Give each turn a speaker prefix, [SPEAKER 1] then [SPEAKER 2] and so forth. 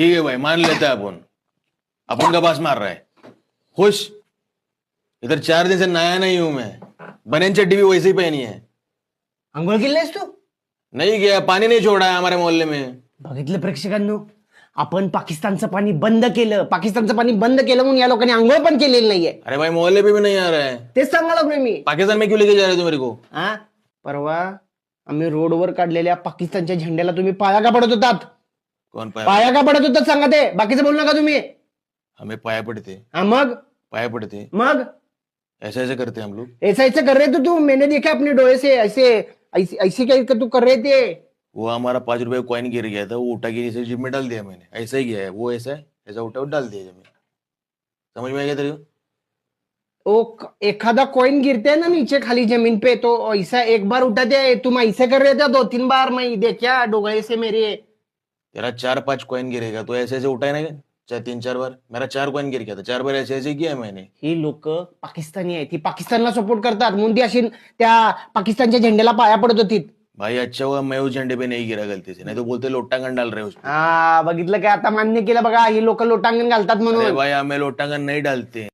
[SPEAKER 1] ठीक है भाई, मान लेते हैं अपन का पास मार रहा है। खुश? इधर 4 दिन से नया नहीं हूं मैं, बनियान चड्डी भी वैसे ही पहनी है।
[SPEAKER 2] अंघोळ केलीस तू?
[SPEAKER 1] नहीं गया, पानी नहीं छोड़ा है हमारे मोहल्ले में।
[SPEAKER 2] बघितलं प्रेक्षकांनो, आपण पाकिस्तानचं पाणी बंद केलं, पाकिस्तानचं पाणी बंद केलं म्हणून या लोकांनी आंघोळ पण केलेली नाहीये.
[SPEAKER 1] अरे भाई, मोहल्ले पे भी नहीं आ रहा है।
[SPEAKER 2] तेच सांगा लागलोय मी.
[SPEAKER 1] पाकिस्तान में क्यों लेके जा रहे हो मेरे को?
[SPEAKER 2] हा, परवा आम्ही रोडवर काढलेल्या पाकिस्तानच्या झेंड्याला तुम्ही पाया का पडत होतात?
[SPEAKER 1] कौन पाया?
[SPEAKER 2] पाया का पडत होतात सांगा ते, बाकीचं बोलू नका तुम्ही.
[SPEAKER 1] हमें पाया पड़ते,
[SPEAKER 2] हा मग
[SPEAKER 1] पाया पड़ते,
[SPEAKER 2] मग
[SPEAKER 1] ऐसे ऐसे करते हम लोग।
[SPEAKER 2] ऐसा ऐसे कर रहे थे तू, मैंने देखा अपने डोळे से, ऐसे ऐसे ऐसे क्या तू कर रहे थे.
[SPEAKER 1] वो हमारा 5 रुपए कॉइन गिर गया था, वो उठा के नीचे जिप में डाल दिया मैंने। ऐसा ही किया है वो, ऐसा है, ऐसा उठा और डाल दिया जमीन। समझ में आ गया तेरे को?
[SPEAKER 2] एखादा कॉइन गिरते है ना नीचे खाली जमीन पे, तो ऐसा एक बार उठाते हैं. तुम ऐसे कर रहे थे 2-3 बार, मैं देखा डोळे से मेरे.
[SPEAKER 1] तेरा 4-5 कॉइन गिरेगा तो ऐसे ऐसे उठाए ना, चाहे 3-4 बार। मेरा 4 कॉइन गिर गया था, 4 बार ऐसे ऐसे किया मैंने।
[SPEAKER 2] ही लोक पाकिस्तानी आहेत, ती पाकिस्तानला सपोर्ट करतात म्हणून ती अशी त्या पाकिस्तानच्या झेंड्याला पाया पडत होती.
[SPEAKER 1] भाई अच्छा हुआ मैं उस झंडे पे नहीं गिरा गलती से, नहीं तो बोलते लोटांगन डाल रहे हो उसमें।
[SPEAKER 2] हा, बघितलं काय आता, मान्य केलं बघा, ही लोक लोटांगण घालतात
[SPEAKER 1] अरे
[SPEAKER 2] म्हणून.
[SPEAKER 1] भाई, हमें लोटांगन नहीं डालते।